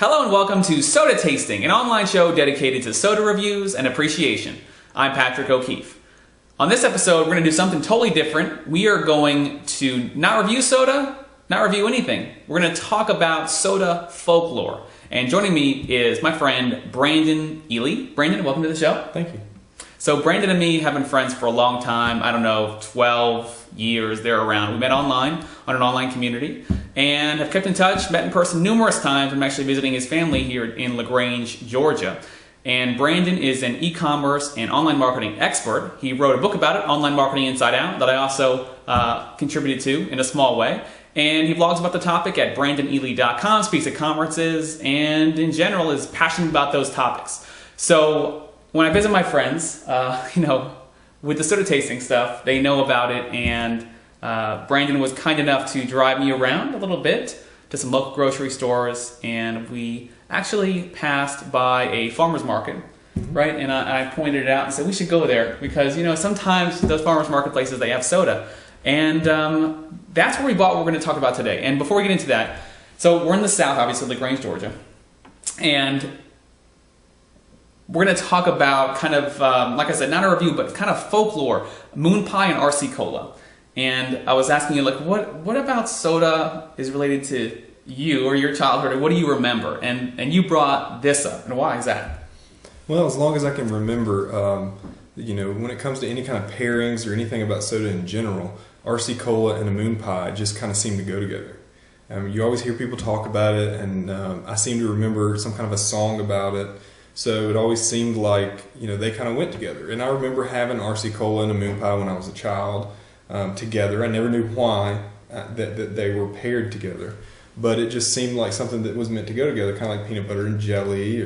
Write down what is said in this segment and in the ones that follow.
Hello and welcome to Soda Tasting, an online show dedicated to soda reviews and appreciation. I'm Patrick O'Keefe. On this episode, we're going to do something totally different. We are going to not review soda, not review anything. We're going to talk about soda folklore. And joining me is my friend Brandon Ely. Brandon, welcome to the show. Thank you. So Brandon and me have been friends for a long time. I don't know, 12 years, they're around. We met online on an online community and have kept in touch, met in person numerous times. I'm actually visiting his family here in LaGrange, Georgia. And Brandon is an e-commerce and online marketing expert. He wrote a book about it, Online Marketing Inside Out, that I also contributed to in a small way. And he blogs about the topic at brandonely.com, speaks at conferences, and in general is passionate about those topics. So when I visit my friends, with the soda tasting stuff, they know about it, and Brandon was kind enough to drive me around a little bit to some local grocery stores, and we actually passed by a farmer's market, right? And I pointed it out and said, we should go there because, sometimes those farmer's marketplaces, they have soda. And that's where we bought what we're going to talk about today. And before we get into that, so we're in the South, obviously, LaGrange, Georgia. And we're going to talk about kind of, like I said, not a review, but kind of folklore, MoonPie and RC Cola. And I was asking you, what about soda is related to you or your childhood, or what do you remember? And you brought this up, and why is that? Well, as long as I can remember, when it comes to any kind of pairings or anything about soda in general, RC Cola and a MoonPie just kind of seem to go together. You always hear people talk about it, and I seem to remember some kind of a song about it. So it always seemed like, they kind of went together. And I remember having RC Cola and a MoonPie when I was a child together. I never knew why that they were paired together. But it just seemed like something that was meant to go together, kind of like peanut butter and jelly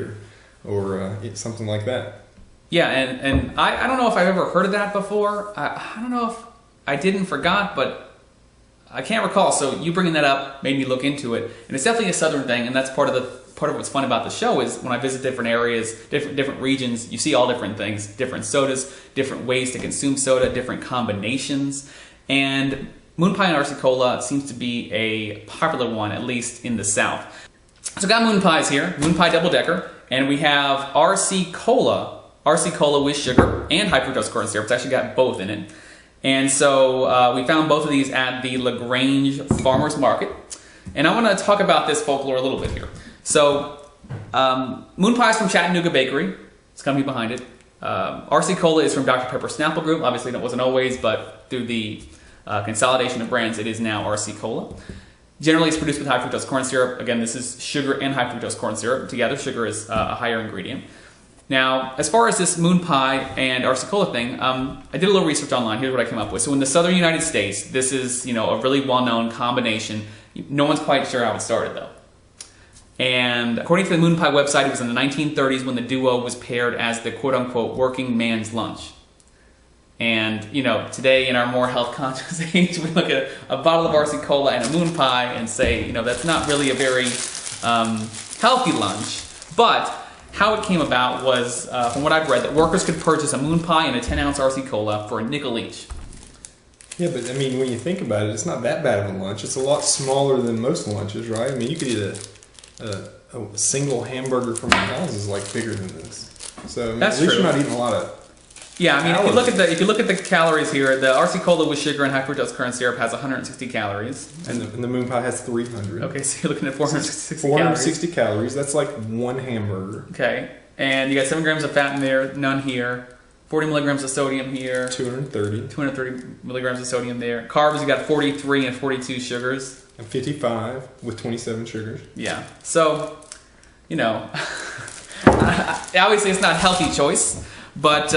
or something like that. Yeah, and I don't know if I've ever heard of that before. I don't know if I did and forgot, but I can't recall. So you bringing that up made me look into it. And it's definitely a Southern thing, and that's part of what's fun about the show is when I visit different areas, different regions, you see all different things, different sodas, different ways to consume soda, different combinations. And MoonPie and RC Cola seems to be a popular one, at least in the South. So we got MoonPies here, MoonPie Double Decker, and we have RC Cola with sugar and high fructose corn syrup. It's actually got both in it. And so we found both of these at the LaGrange Farmers Market. And I want to talk about this folklore a little bit here. So MoonPie is from Chattanooga Bakery. It's the company behind it. RC Cola is from Dr Pepper Snapple Group. Obviously that wasn't always, but through the consolidation of brands, it is now RC Cola. Generally, it's produced with high fructose corn syrup. Again, this is sugar and high fructose corn syrup. Together, sugar is a higher ingredient. Now, as far as this MoonPie and RC Cola thing, I did a little research online. Here's what I came up with. So in the southern United States, this is a really well-known combination. No one's quite sure how it started, though. And according to the MoonPie website, it was in the 1930s when the duo was paired as the quote-unquote working man's lunch. And, today in our more health-conscious age, we look at a bottle of RC Cola and a MoonPie and say, that's not really a very healthy lunch. But how it came about was, from what I've read, that workers could purchase a MoonPie and a 10-ounce RC Cola for a nickel each. Yeah, but when you think about it, it's not that bad of a lunch. It's a lot smaller than most lunches, right? You could eat a single hamburger from McDonald's is like bigger than this. So that's at least true. You're not eating a lot of. Yeah, if you look at the calories here, the RC Cola with sugar and high fructose corn syrup has 160 calories, and the MoonPie has 300. Okay, so you're looking at 460 460 calories. That's like one hamburger. Okay, and you got 7 grams of fat in there, none here. 40 milligrams of sodium here. 230 milligrams of sodium there. Carbs, you got 43 and 42 sugars. And 55 with 27 sugars. Yeah, so obviously it's not a healthy choice. But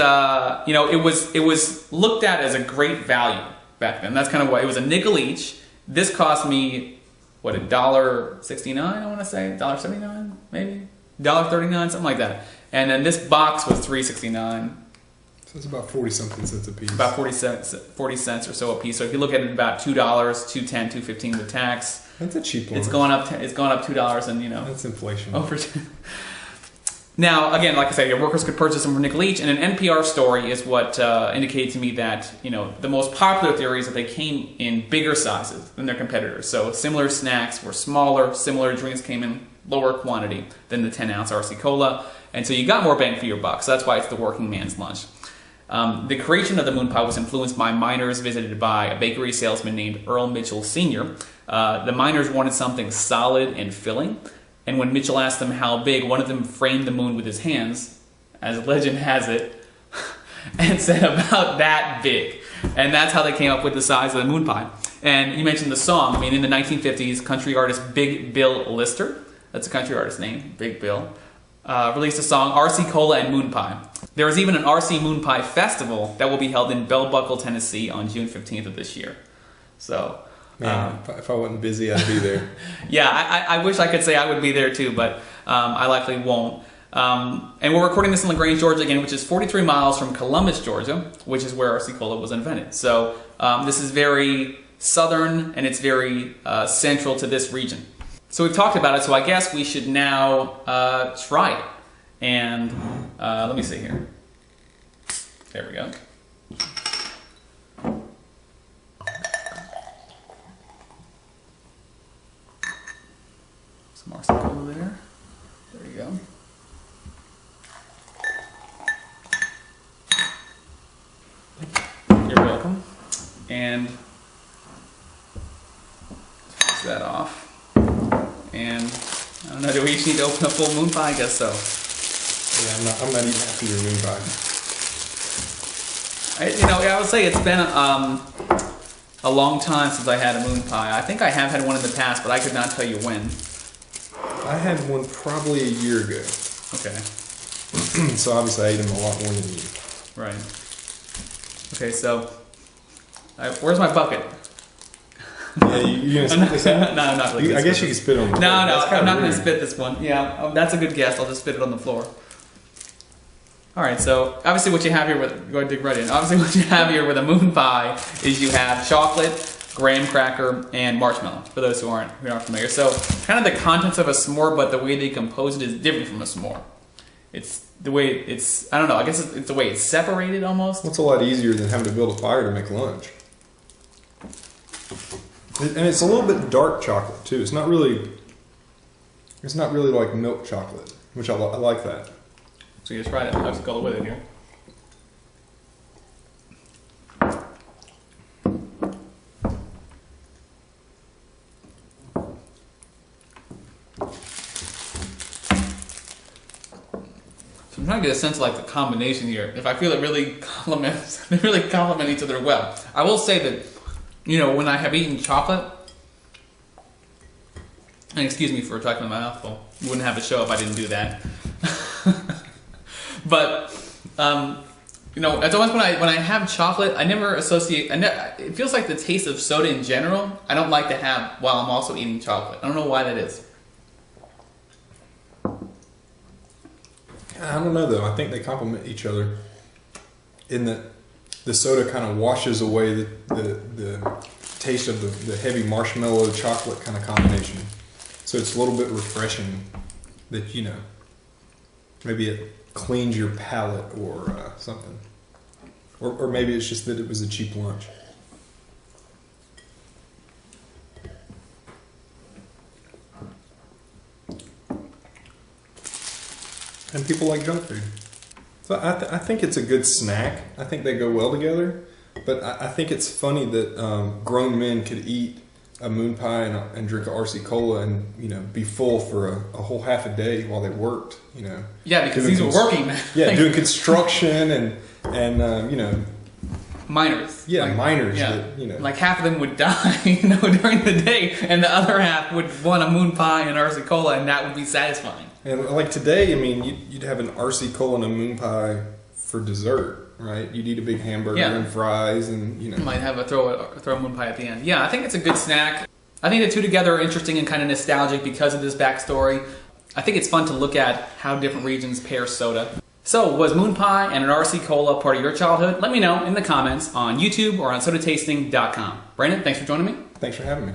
it was looked at as a great value back then. That's kind of why it was a nickel each. This cost me $1.69. I want to say $1.79, maybe $1.39, something like that. And then this box was $3.69. So it's about 40-something cents a piece. About 40 cents or so a piece. So if you look at it, about $2, $2.10, $2.15 with tax. That's a cheap lunch. It's going up $2, and that's inflation. Over. Now, again, like I said, your workers could purchase them for nickel each, and an NPR story is what indicated to me that, the most popular theory is that they came in bigger sizes than their competitors. So similar snacks were smaller, similar drinks came in lower quantity than the 10-ounce RC Cola, and so you got more bang for your buck. So that's why it's the working man's lunch. The creation of the MoonPie was influenced by miners visited by a bakery salesman named Earl Mitchell Sr. The miners wanted something solid and filling, and when Mitchell asked them how big, one of them framed the moon with his hands, as legend has it, and said about that big. And that's how they came up with the size of the MoonPie. And you mentioned the song. I mean, in the 1950s, country artist Big Bill Lister, that's a country artist name, Big Bill, released a song, RC Cola and MoonPie. There is even an RC MoonPie festival that will be held in Bell Buckle, Tennessee on June 15th of this year. So, man, if I wasn't busy, I'd be there. Yeah, I wish I could say I would be there too, but I likely won't. And we're recording this in LaGrange, Georgia again, which is 43 miles from Columbus, Georgia, which is where RC Cola was invented. So this is very southern and it's very central to this region. So we've talked about it, so I guess we should now try it. And let me see here. There we go. Some RC Cola there. There you go. You're welcome. And fix that off. And I don't know, do we each need to open a full MoonPie? I guess so. Yeah, I'm not eating after your MoonPie. I would say it's been a long time since I had a MoonPie. I think I have had one in the past, but I could not tell you when. I had one probably a year ago. Okay. So obviously I ate them a lot more than you. Right. Okay, so where's my bucket? Yeah, you're gonna spit this out? No, I'm not really. I guess you can spit on the floor. No, I'm not going to spit this one. Yeah, that's a good guess. I'll just spit it on the floor. All right, so obviously what you have here with, go ahead and dig right in. Obviously what you have here with a MoonPie is you have chocolate, graham cracker, and marshmallow, for those who aren't familiar. So kind of the contents of a s'more, but the way they compose it is different from a s'more. It's the way it's, I don't know, I guess it's the way it's separated almost. Well, it's a lot easier than having to build a fire to make lunch. And it's a little bit dark chocolate too. It's not really like milk chocolate, which I like that. So you just try it. I'll just go with it here. So I'm trying to get a sense of like the combination here. If I feel it really complements, they really complement each other well. I will say that, when I have eaten chocolate, and excuse me for talking with my mouth full, you wouldn't have a show if I didn't do that. But it's almost when I have chocolate, I never associate. It feels like the taste of soda in general, I don't like to have while I'm also eating chocolate. I don't know why that is. I don't know though. I think they complement each other in that the soda kind of washes away the taste of the heavy marshmallow chocolate kind of combination. So it's a little bit refreshing that, maybe it cleans your palate or something. Or maybe it's just that it was a cheap lunch. And people like junk food. So I think it's a good snack. I think they go well together. But I think it's funny that grown men could eat a MoonPie and drink a RC Cola and be full for a whole half a day while they worked. Yeah, because these were working men. Yeah, doing construction and miners. Yeah, like, miners. Yeah. That, like half of them would die, during the day, and the other half would want a MoonPie and RC Cola, and that would be satisfying. And like today, you'd have an RC Cola and a MoonPie for dessert. Right, you'd eat a big hamburger and fries, and You might have throw a MoonPie at the end. Yeah, I think it's a good snack. I think the two together are interesting and kind of nostalgic because of this backstory. I think it's fun to look at how different regions pair soda. So, was MoonPie and an RC Cola part of your childhood? Let me know in the comments on YouTube or on sodatasting.com. Brandon, thanks for joining me. Thanks for having me.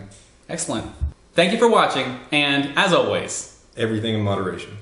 Excellent. Thank you for watching, and as always, everything in moderation.